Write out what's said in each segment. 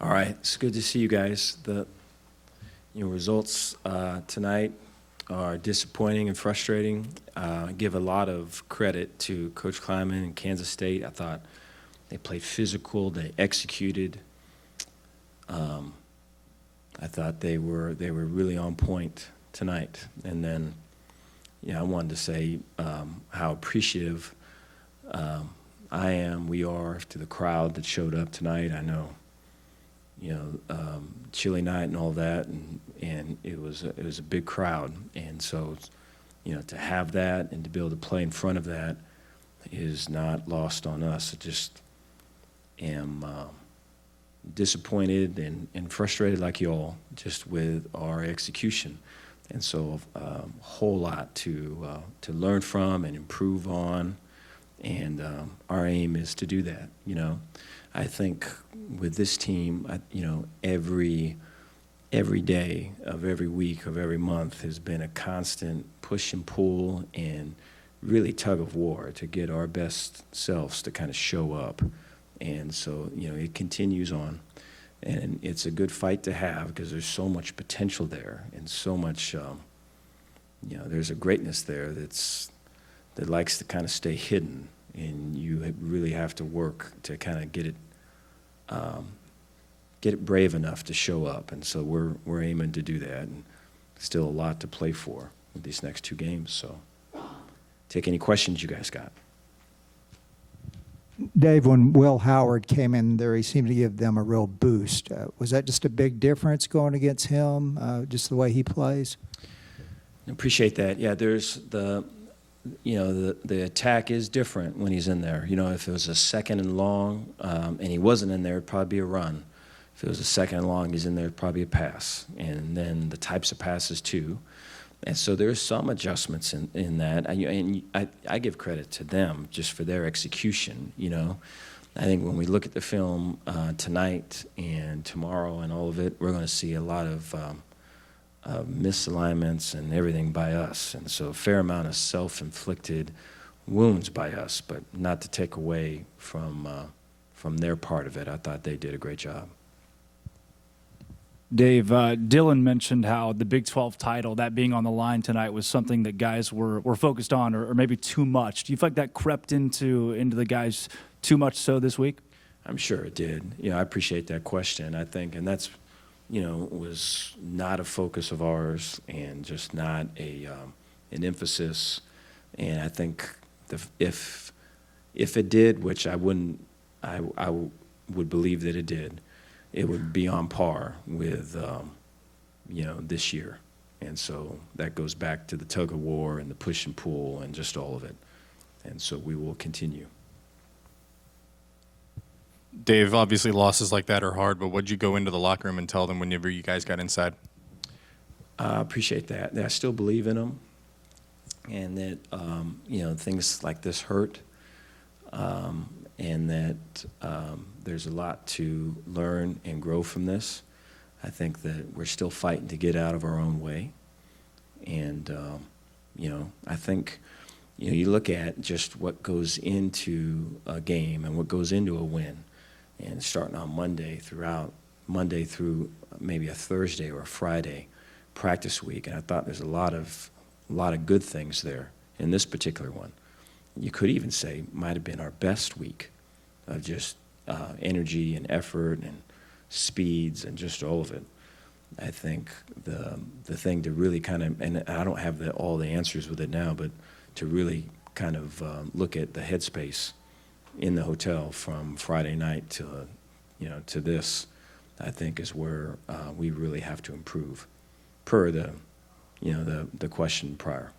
All right, it's good to see you guys. The results tonight are disappointing and frustrating. I give a lot of credit to Coach Kleiman and Kansas State. I thought they played physical, they executed. I thought they were really on point tonight. And then, I wanted to say how appreciative we are to the crowd that showed up tonight. I know, chilly night and all that, and it was a big crowd, and so, to have that and to be able to play in front of that is not lost on us. I just am disappointed and frustrated like you all, just with our execution, and so a whole lot to learn from and improve on, and our aim is to do that. I think with this team, every day of every week of every month has been a constant push and pull and really tug of war to get our best selves to kind of show up. And so, it continues on. And it's a good fight to have because there's so much potential there and so much, there's a greatness there that likes to kind of stay hidden. And you really have to work to kind of get it brave enough to show up. And so we're aiming to do that, and still a lot to play for with these next two games. So take any questions you guys got. Dave, when Will Howard came in there, he seemed to give them a real boost. Was that just a big difference going against him, just the way he plays? I appreciate that. Yeah, there's the attack is different when he's in there. If it was a second and long and he wasn't in there, it'd probably be a run. If it was a second and long, he's in there, it'd probably be a pass. And then the types of passes too. And so there's some adjustments in that. And I give credit to them just for their execution. I think when we look at the film tonight and tomorrow and all of it, we're going to see a lot of misalignments and everything by us, and so a fair amount of self-inflicted wounds by us, but not to take away from their part of it. I thought they did a great job. Dave, Dylan mentioned how the Big 12 title, that being on the line tonight, was something that guys were focused on, or maybe too much. Do you feel like that crept into the guys too much so this week? I'm sure it did. I appreciate that question. I think, and that's was not a focus of ours and just not an emphasis. And I think if it did, which I would believe that it did, it would be on par with this year. And so that goes back to the tug of war and the push and pull and just all of it. And so we will continue. Dave, obviously losses like that are hard, but what did you go into the locker room and tell them whenever you guys got inside? I appreciate that. I still believe in them, and that things like this hurt, and that there's a lot to learn and grow from this. I think that we're still fighting to get out of our own way, and I think you look at just what goes into a game and what goes into a win. And starting on Monday through maybe a Thursday or a Friday practice week, and I thought there's a lot of good things there in this particular one. You could even say might have been our best week of just energy and effort and speeds and just all of it. I think the thing to really kind of, and I don't have all the answers with it now, but to really kind of look at the headspace in the hotel from Friday night to this, I think is where we really have to improve, per the question prior.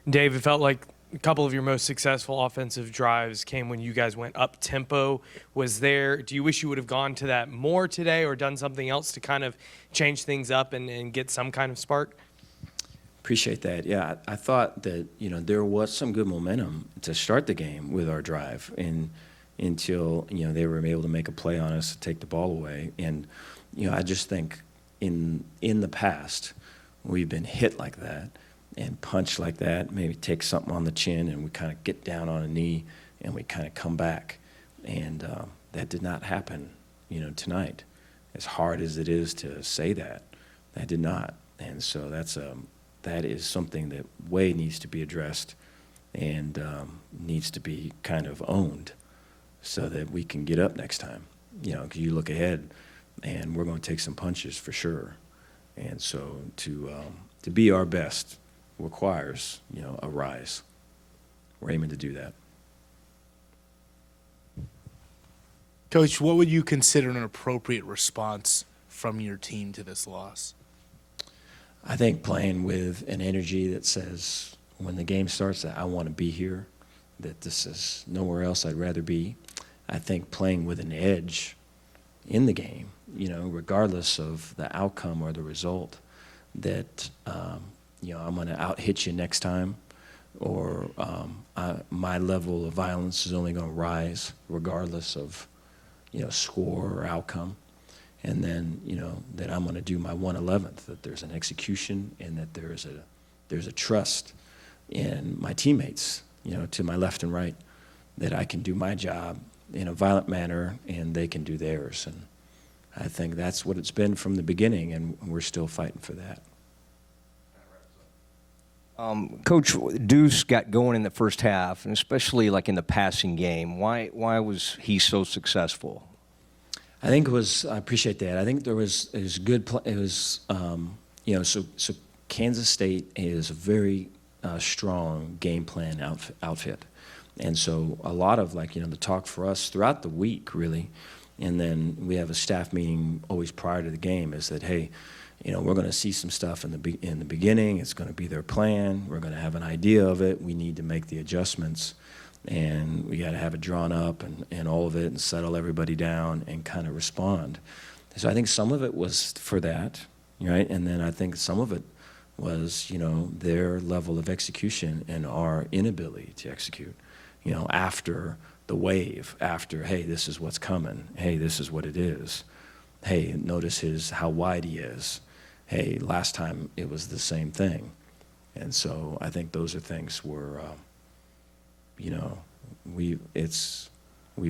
Dave, it felt like a couple of your most successful offensive drives came when you guys went up tempo. Do you wish you would have gone to that more today or done something else to kind of change things up and get some kind of spark? Appreciate that. Yeah, I thought that there was some good momentum to start the game with our drive, and until they were able to make a play on us to take the ball away. And I just think in the past we've been hit like that and punched like that, maybe take something on the chin, and we kind of get down on a knee and we kind of come back. And that did not happen, tonight. As hard as it is to say that did not. And so that is something that way needs to be addressed and needs to be kind of owned so that we can get up next time. 'Cause you look ahead, and we're going to take some punches for sure. And so to be our best requires, a rise. We're aiming to do that. Coach, what would you consider an appropriate response from your team to this loss? I think playing with an energy that says when the game starts that I want to be here, that this is nowhere else I'd rather be. I think playing with an edge in the game, regardless of the outcome or the result, that, I'm going to out-hit you next time, or my level of violence is only going to rise regardless of, score or outcome. And then, that I'm going to do my 1/11th, that there's an execution and that there's a trust in my teammates, to my left and right, that I can do my job in a violent manner and they can do theirs. And I think that's what it's been from the beginning, and we're still fighting for that. Coach, Deuce got going in the first half, and especially like in the passing game. Why was he so successful? I think I appreciate that. I think it was good. It was, so Kansas State is a very strong game plan outfit. And so a lot of the talk for us throughout the week, really, and then we have a staff meeting always prior to the game, is that, hey, we're going to see some stuff in the beginning. It's going to be their plan. We're going to have an idea of it. We need to make the adjustments, and we got to have it drawn up and all of it and settle everybody down and kind of respond. So I think some of it was for that, right? And then I think some of it was, their level of execution and our inability to execute, after the wave, after, hey, this is what's coming. Hey, this is what it is. Hey, notice how wide he is. Hey, last time it was the same thing. And so I think those are things where, we've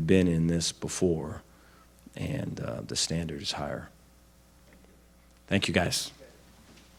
been in this before, and the standard is higher. Thank you, guys.